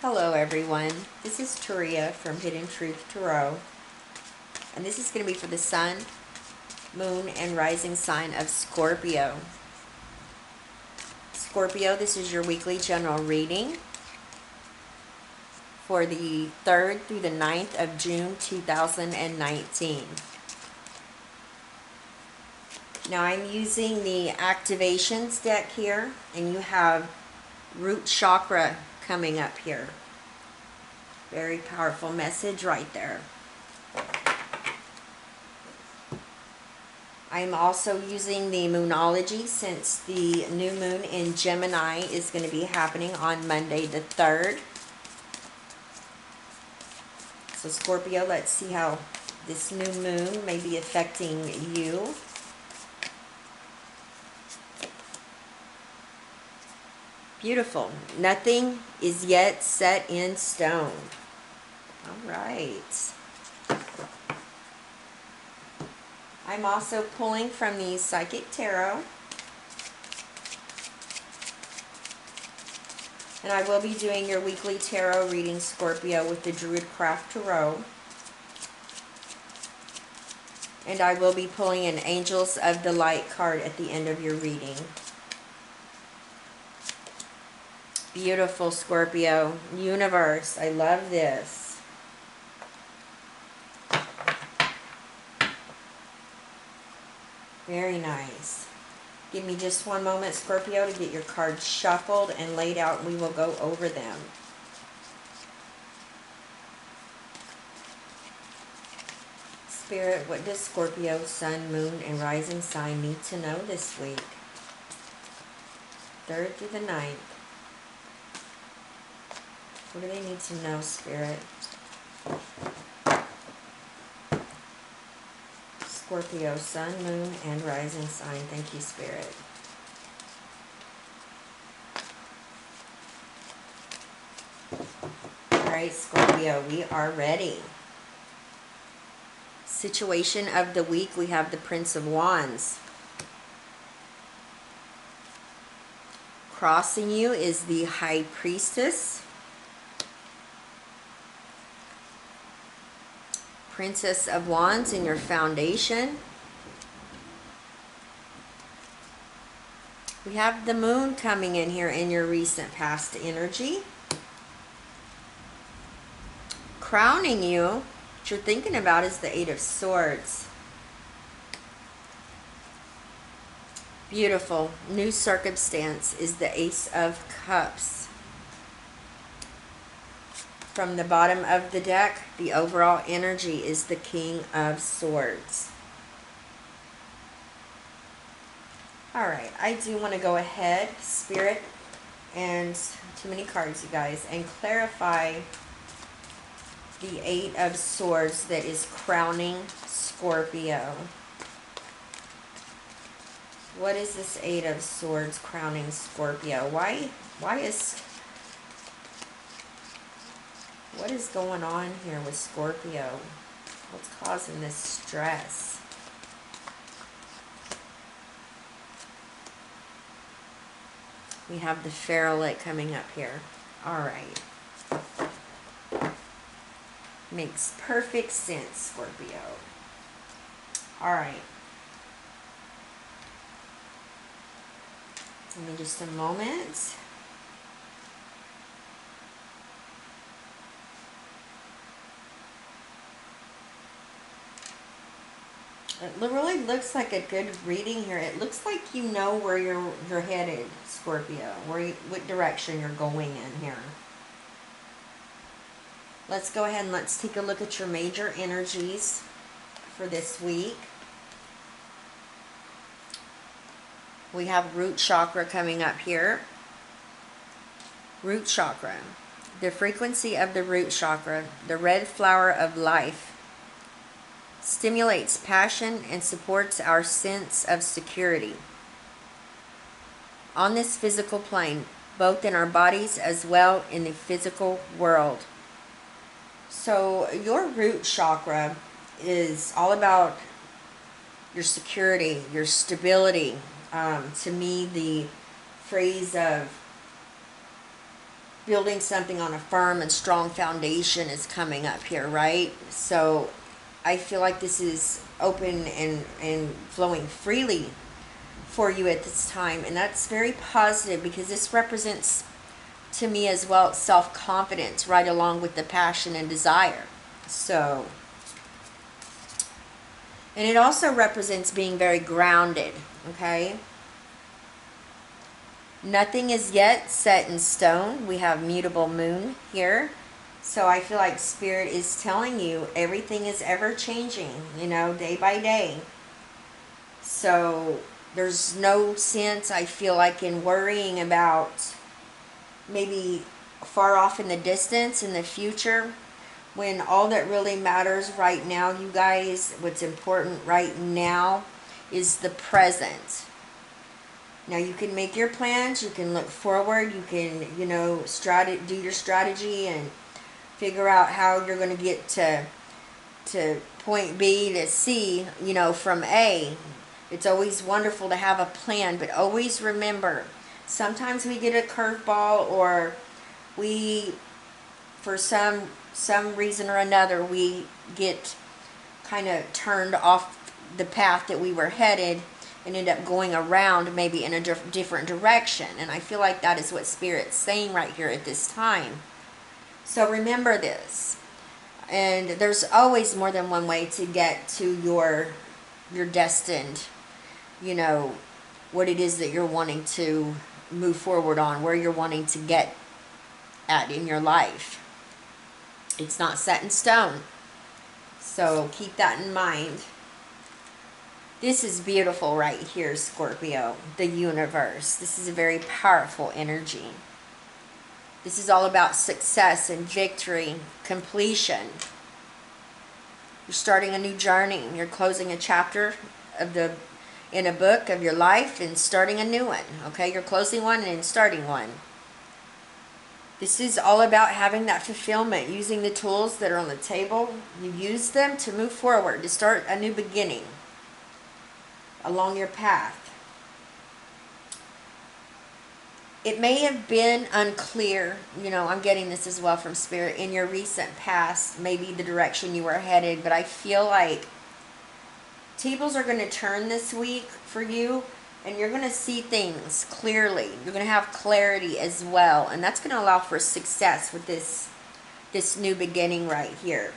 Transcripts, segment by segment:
Hello everyone, this is Turia from Hidden Truth Tarot, and this is going to be for the Sun, Moon, and Rising sign of Scorpio. Scorpio, this is your weekly general reading for the 3rd through the 9th of June 2019. Now I'm using the activations deck here, and you have root chakra coming up here. Very powerful message right there. I'm also using the Moonology since the new moon in Gemini is going to be happening on Monday the 3rd. So Scorpio, let's see how this new moon may be affecting you. Beautiful. Nothing is yet set in stone. All right. I'm also pulling from the Psychic Tarot. And I will be doing your weekly tarot reading, Scorpio, with the Druidcraft Tarot. And I will be pulling an Angels of the Light card at the end of your reading. Beautiful, Scorpio. Universe, I love this. Very nice. Give me just one moment, Scorpio, to get your cards shuffled and laid out, and we will go over them. Spirit, what does Scorpio, Sun, Moon, and Rising sign need to know this week? 3rd through the 9th. What do they need to know, Spirit? Scorpio, Sun, Moon, and Rising sign. Thank you, Spirit. Alright, Scorpio, we are ready. Situation of the week, we have the Prince of Wands. Crossing you is the High Priestess. Princess of Wands in your foundation. We have the Moon coming in here in your recent past energy. Crowning you, what you're thinking about is the Eight of Swords. Beautiful. New circumstance is the Ace of Cups. From the bottom of the deck, the overall energy is the King of Swords. Alright, I do want to go ahead, Spirit, and too many cards, you guys, and clarify the Eight of Swords that is crowning Scorpio. What is this Eight of Swords crowning Scorpio? What is going on here with Scorpio? What's causing this stress? We have the Feralite coming up here. Alright. Makes perfect sense, Scorpio. Alright. Give me just a moment. It really looks like a good reading here. It looks like you know where you're headed, Scorpio. What direction you're going in here. Let's go ahead and let's take a look at your major energies for this week. We have root chakra coming up here. Root chakra. The frequency of the root chakra, the red flower of life, stimulates passion and supports our sense of security on this physical plane, both in our bodies as well in the physical world. So your root chakra is all about your security, your stability. To me, the phrase of building something on a firm and strong foundation is coming up here, right? So I feel like this is open and flowing freely for you at this time. And that's very positive, because this represents to me as well self-confidence right along with the passion and desire. So, and it also represents being very grounded, okay? Nothing is yet set in stone. We have mutable moon here. So I feel like Spirit is telling you everything is ever changing, you know, day by day. So there's no sense, I feel like, in worrying about maybe far off in the distance in the future, when all that really matters right now, you guys, what's important right now is the present. Now you can make your plans, you can look forward, you can, you know, do your strategy and figure out how you're going to get to point B to C, you know, from A. It's always wonderful to have a plan, but always remember, sometimes we get a curveball, or we, for some reason or another, we get kind of turned off the path that we were headed and end up going around maybe in a different direction. And I feel like that is what Spirit's saying right here at this time. So remember this. And there's always more than one way to get to your destined, you know, what it is that you're wanting to move forward on, where you're wanting to get at in your life. It's not set in stone. So keep that in mind. This is beautiful right here, Scorpio, the universe. This is a very powerful energy. This is all about success and victory, completion. You're starting a new journey. You're closing a chapter in a book of your life and starting a new one. Okay, you're closing one and starting one. This is all about having that fulfillment, using the tools that are on the table. You use them to move forward, to start a new beginning along your path. It may have been unclear, you know, I'm getting this as well from Spirit, in your recent past, maybe the direction you were headed, but I feel like tables are going to turn this week for you, and you're going to see things clearly. You're going to have clarity as well, and that's going to allow for success with this new beginning right here.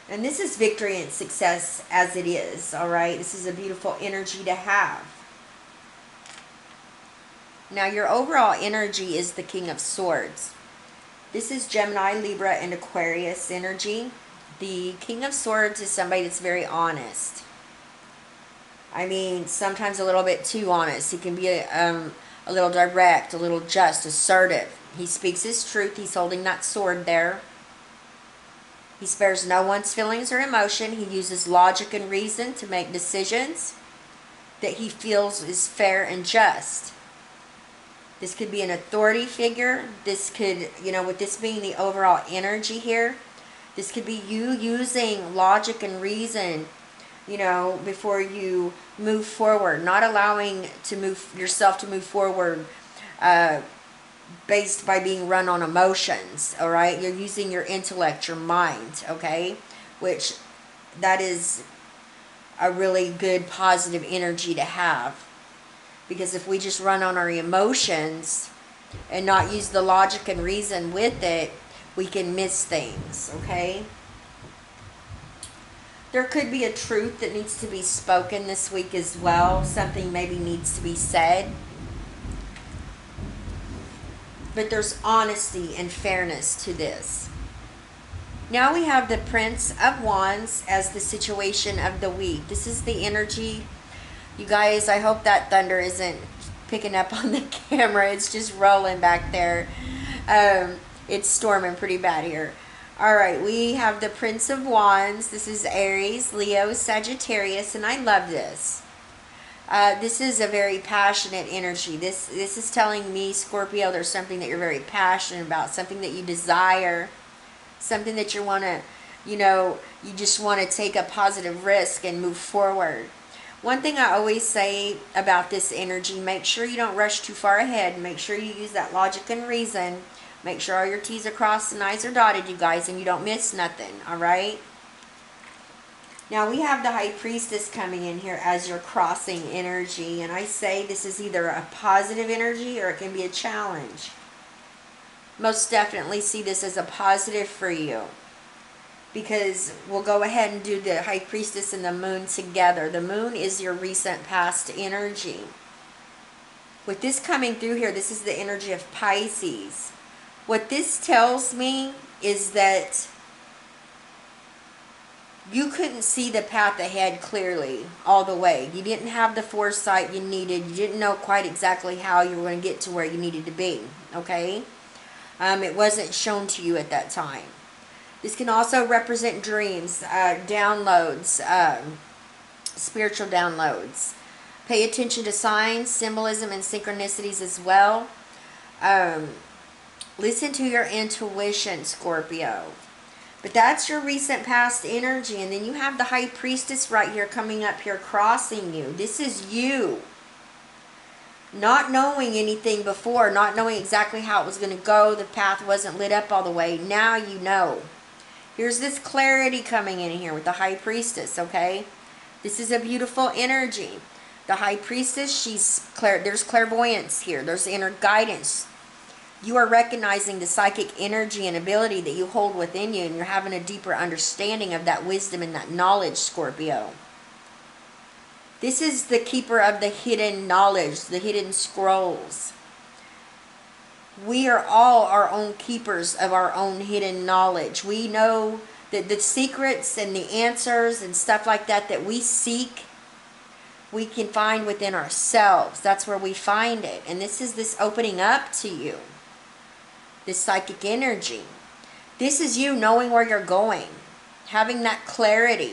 And this is victory and success as it is, all right? This is a beautiful energy to have. Now, your overall energy is the King of Swords. This is Gemini, Libra, and Aquarius energy. The King of Swords is somebody that's very honest. I mean, sometimes a little bit too honest. He can be a little direct, a little just, assertive. He speaks his truth. He's holding that sword there. He spares no one's feelings or emotion. He uses logic and reason to make decisions that he feels is fair and just. This could be an authority figure. This could, you know, with this being the overall energy here, this could be you using logic and reason, you know, before you move forward. Not allowing yourself to move forward based by being run on emotions, all right? You're using your intellect, your mind, okay? Which, that is a really good positive energy to have. Because if we just run on our emotions and not use the logic and reason with it, we can miss things, okay? There could be a truth that needs to be spoken this week as well. Something maybe needs to be said. But there's honesty and fairness to this. Now we have the Prince of Wands as the situation of the week. This is the energy. You guys, I hope that thunder isn't picking up on the camera. It's just rolling back there. It's storming pretty bad here. All right, we have the Prince of Wands. This is Aries, Leo, Sagittarius, and I love this. This is a very passionate energy. This is telling me, Scorpio, there's something that you're very passionate about, something that you desire, something that you want to, you know, you just want to take a positive risk and move forward. One thing I always say about this energy, make sure you don't rush too far ahead. Make sure you use that logic and reason Make sure all your T's are crossed and I's are dotted, you guys, and you don't miss nothing, all right? Now, we have the High Priestess coming in here as your crossing energy, and I say this is either a positive energy or it can be a challenge. Most definitely see this as a positive for you, because we'll go ahead and do the High Priestess and the Moon together. The Moon is your recent past energy. With this coming through here, this is the energy of Pisces. What this tells me is that you couldn't see the path ahead clearly all the way. You didn't have the foresight you needed. You didn't know quite exactly how you were going to get to where you needed to be, okay? It wasn't shown to you at that time. This can also represent dreams, downloads, spiritual downloads. Pay attention to signs, symbolism, and synchronicities as well. Listen to your intuition, Scorpio. But that's your recent past energy. And then you have the High Priestess right here coming up here crossing you. This is you. Not knowing anything before, not knowing exactly how it was going to go. The path wasn't lit up all the way. Now you know. Here's this clarity coming in here with the High Priestess, okay? This is a beautiful energy. The High Priestess, there's clairvoyance here. There's inner guidance. You are recognizing the psychic energy and ability that you hold within you, and you're having a deeper understanding of that wisdom and that knowledge, Scorpio. This is the keeper of the hidden knowledge, the hidden scrolls. We are all our own keepers of our own hidden knowledge. We know that the secrets and the answers and stuff like that that we seek, we can find within ourselves. That's where we find it. And this is this opening up to you. This psychic energy. This is you knowing where you're going. Having that clarity.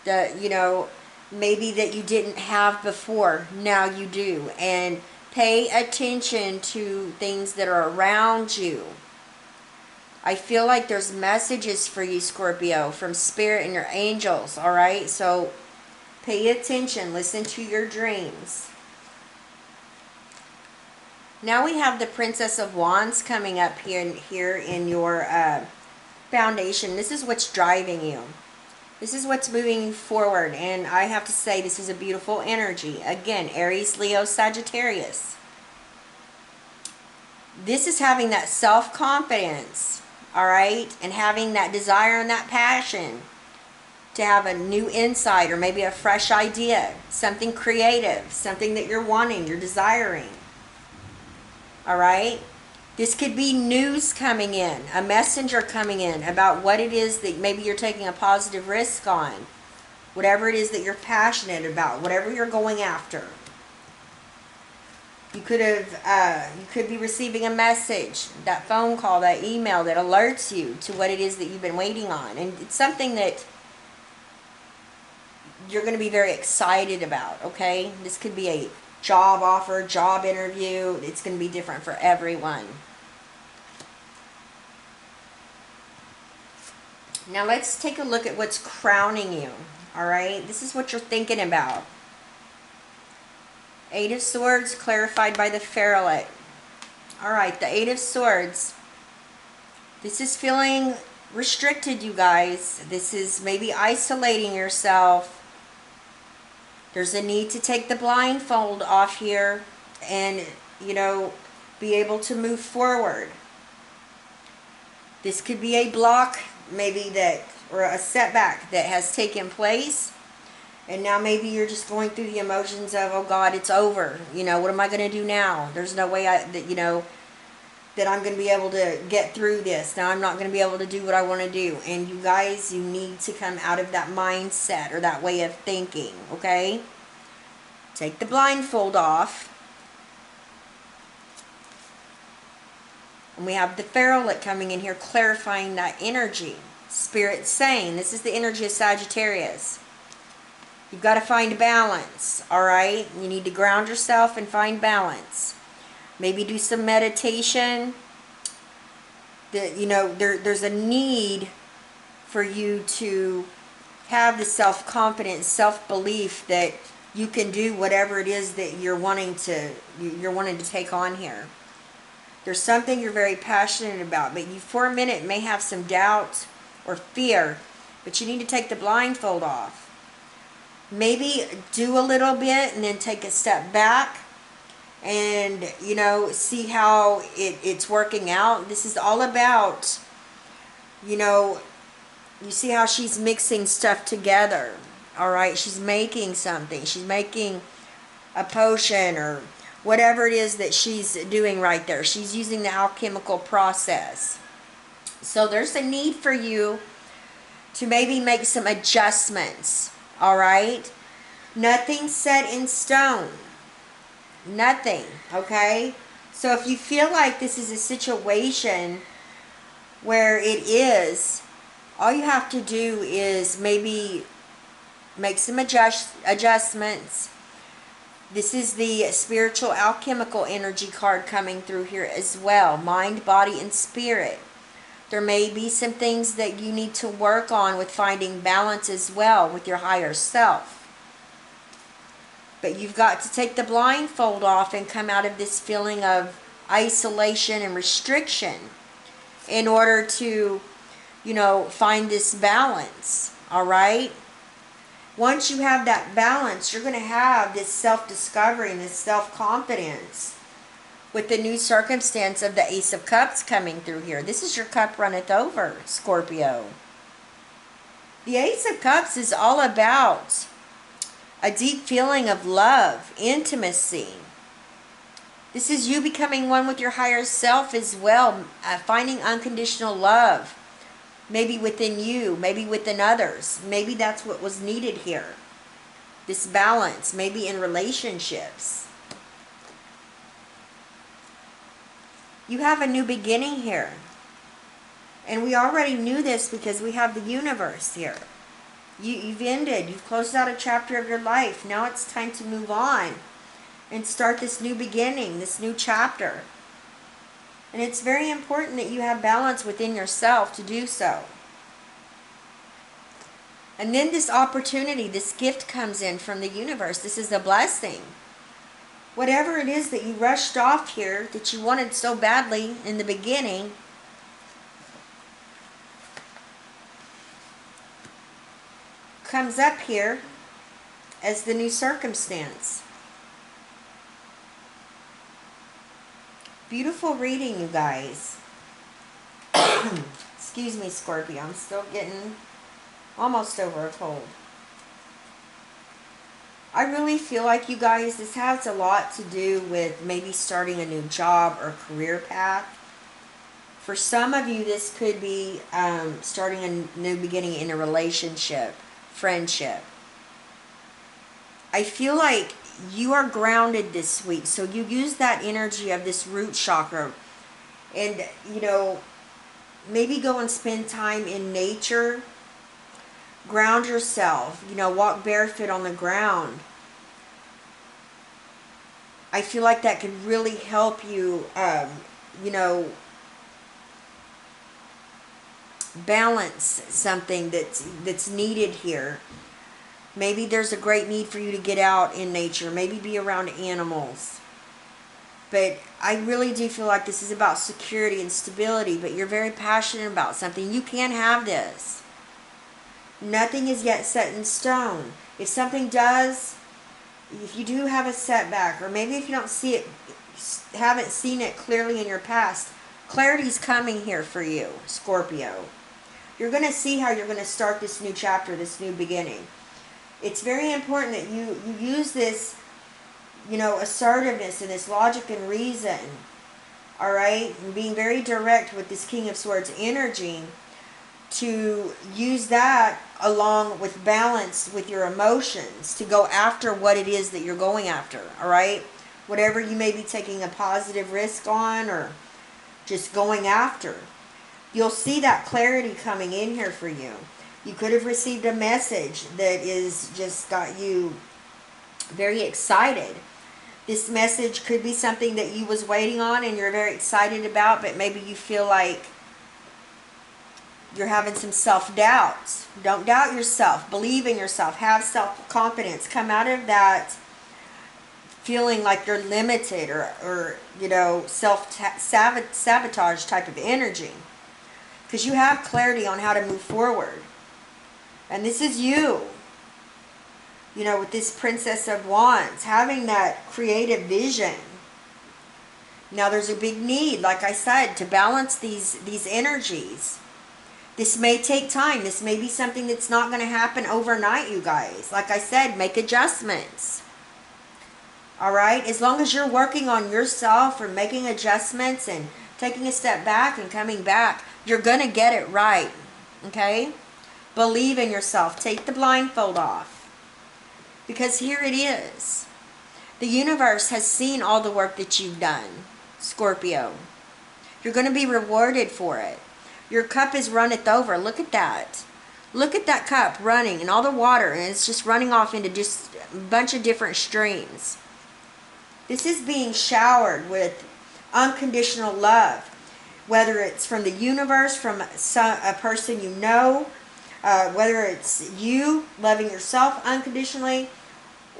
That, you know, maybe that you didn't have before. Now you do. And pay attention to things that are around you. I feel like there's messages for you, Scorpio, from Spirit and your angels. Alright? So pay attention. Listen to your dreams. Now we have the Princess of Wands coming up here in your foundation. This is what's driving you. This is what's moving you forward. And I have to say, this is a beautiful energy. Again, Aries, Leo, Sagittarius. This is having that self-confidence, all right? And having that desire and that passion to have a new insight or maybe a fresh idea. Something creative. Something that you're wanting, you're desiring. All right? This could be news coming in, a messenger coming in about what it is that maybe you're taking a positive risk on. Whatever it is that you're passionate about, whatever you're going after. You could be receiving a message, that phone call, that email that alerts you to what it is that you've been waiting on. And it's something that you're going to be very excited about, okay? This could be a job offer, job interview. It's going to be different for everyone. Now let's take a look at what's crowning you. All right, this is what you're thinking about. Eight of Swords clarified by the Pharaoh. All right, the Eight of Swords. This is feeling restricted, you guys. This is maybe isolating yourself. There's a need to take the blindfold off here and, you know, be able to move forward. This could be a block, maybe that, or a setback that has taken place. And now maybe you're just going through the emotions of, oh God, it's over. You know, what am I going to do now? There's no way that I'm going to be able to get through this. Now I'm not going to be able to do what I want to do. And you guys, you need to come out of that mindset or that way of thinking, okay? Take the blindfold off. And we have the Pharaoh coming in here clarifying that energy. Spirit saying, this is the energy of Sagittarius. You've got to find balance, all right? You need to ground yourself and find balance. Maybe do some meditation. There's a need for you to have the self-confidence, self-belief that you can do whatever it is that you're wanting to take on here. There's something you're very passionate about, but you for a minute may have some doubt or fear, but you need to take the blindfold off. Maybe do a little bit and then take a step back and, you know, see how it's working out. This is all about, you know, you see how she's mixing stuff together. All right, she's making something. She's making a potion or whatever it is that she's doing right there. She's using the alchemical process. So there's a need for you to maybe make some adjustments. All right? Nothing set in stone. Nothing. Okay? So if you feel like this is a situation where it is, all you have to do is maybe make some adjustments. This is the spiritual alchemical energy card coming through here as well. Mind, body, and spirit. There may be some things that you need to work on with finding balance as well with your higher self. But you've got to take the blindfold off and come out of this feeling of isolation and restriction in order to, you know, find this balance. All right? Once you have that balance, you're going to have this self-discovery and this self-confidence with the new circumstance of the Ace of Cups coming through here. This is your cup runneth over, Scorpio. The Ace of Cups is all about a deep feeling of love, intimacy. This is you becoming one with your higher self as well, finding unconditional love. Maybe within you, maybe within others. Maybe that's what was needed here. This balance, maybe in relationships. You have a new beginning here. And we already knew this because we have the universe here. You've ended. You've closed out a chapter of your life. Now it's time to move on and start this new beginning, this new chapter. And it's very important that you have balance within yourself to do so. And then this opportunity, this gift comes in from the universe. This is a blessing. Whatever it is that you rushed off here, that you wanted so badly in the beginning, comes up here as the new circumstance. Beautiful reading, you guys. Excuse me, Scorpio. I'm still getting almost over a cold. I really feel like, you guys, this has a lot to do with maybe starting a new job or career path. For some of you, this could be starting a new beginning in a relationship, friendship. I feel like you are grounded this week, so you use that energy of this root chakra and, you know, maybe go and spend time in nature. Ground yourself, you know, walk barefoot on the ground. I feel like that could really help you, you know, balance something that's needed here. Maybe there's a great need for you to get out in nature, maybe be around animals. But I really do feel like this is about security and stability, but you're very passionate about something. You can have this. Nothing is yet set in stone. If something does, if you do have a setback, or maybe if you don't see it, haven't seen it clearly in your past, clarity's coming here for you, Scorpio. You're going to see how you're going to start this new chapter, this new beginning. It's very important that you use this, you know, assertiveness and this logic and reason, all right? And being very direct with this King of Swords energy, to use that along with balance with your emotions to go after what it is that you're going after, all right? Whatever you may be taking a positive risk on or just going after. You'll see that clarity coming in here for you. You could have received a message that is just got you very excited. This message could be something that you was waiting on and you're very excited about, but maybe you feel like you're having some self-doubt. Don't doubt yourself. Believe in yourself. Have self-confidence. Come out of that feeling like you're limited or you know, self-sabotage type of energy. Because you have clarity on how to move forward. And this is you. You know, with this Princess of Wands, having that creative vision. Now there's a big need, like I said, to balance these energies. This may take time. This may be something that's not going to happen overnight, you guys. Like I said, make adjustments. Alright? As long as you're working on yourself or making adjustments and taking a step back and coming back, you're going to get it right. Okay? Believe in yourself. Take the blindfold off. Because here it is. The universe has seen all the work that you've done, Scorpio. You're going to be rewarded for it. Your cup is runneth over. Look at that. Look at that cup running and all the water, and it's just running off into just a bunch of different streams. This is being showered with unconditional love. Whether it's from the universe, from a person you know, whether it's you loving yourself unconditionally,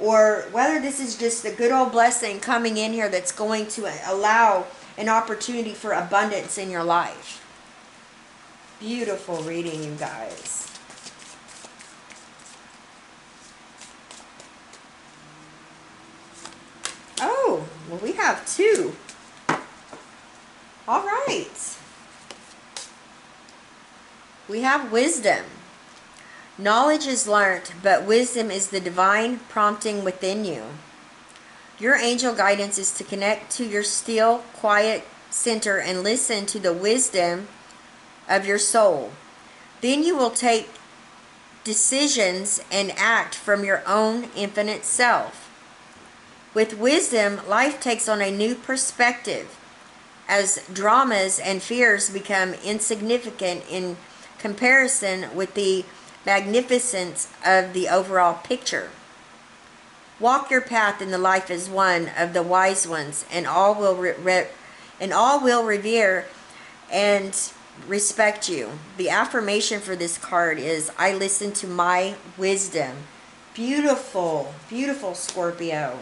or whether this is just a good old blessing coming in here that's going to allow an opportunity for abundance in your life. Beautiful reading, you guys. Oh, well, we have two. All right. We have wisdom. Knowledge is learnt, but wisdom is the divine prompting within you. Your angel guidance is to connect to your still, quiet center and listen to the wisdom of your soul. Then you will take decisions and act from your own infinite self. With wisdom, life takes on a new perspective, as dramas and fears become insignificant in comparison with the magnificence of the overall picture. Walk your path in the life as one of the wise ones, and all will revere and respect you. The affirmation for this card is, I listen to my wisdom. Beautiful, beautiful, Scorpio.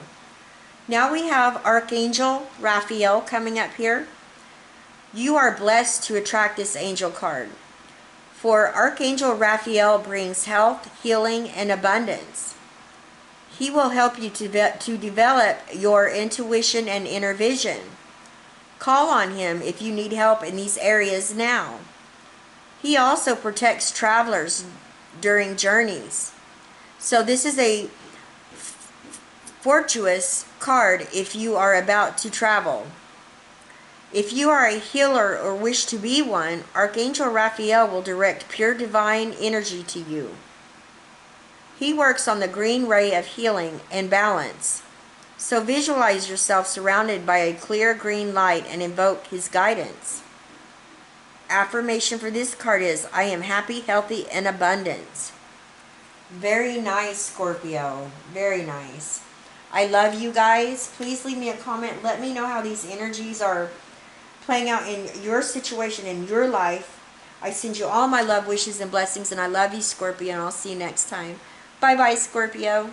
Now we have Archangel Raphael coming up here. You are blessed to attract this angel card. For Archangel Raphael brings health, healing, and abundance. He will help you to develop your intuition and inner vision. Call on him if you need help in these areas now. He also protects travelers during journeys. So this is a fortuitous card if you are about to travel. If you are a healer or wish to be one, Archangel Raphael will direct pure divine energy to you. He works on the green ray of healing and balance. So visualize yourself surrounded by a clear green light and invoke his guidance. Affirmation for this card is, I am happy, healthy, and abundant. Very nice, Scorpio. Very nice. I love you guys. Please leave me a comment. Let me know how these energies are playing out in your situation, in your life. I send you all my love, wishes, and blessings, and I love you, Scorpio, and I'll see you next time. Bye-bye, Scorpio.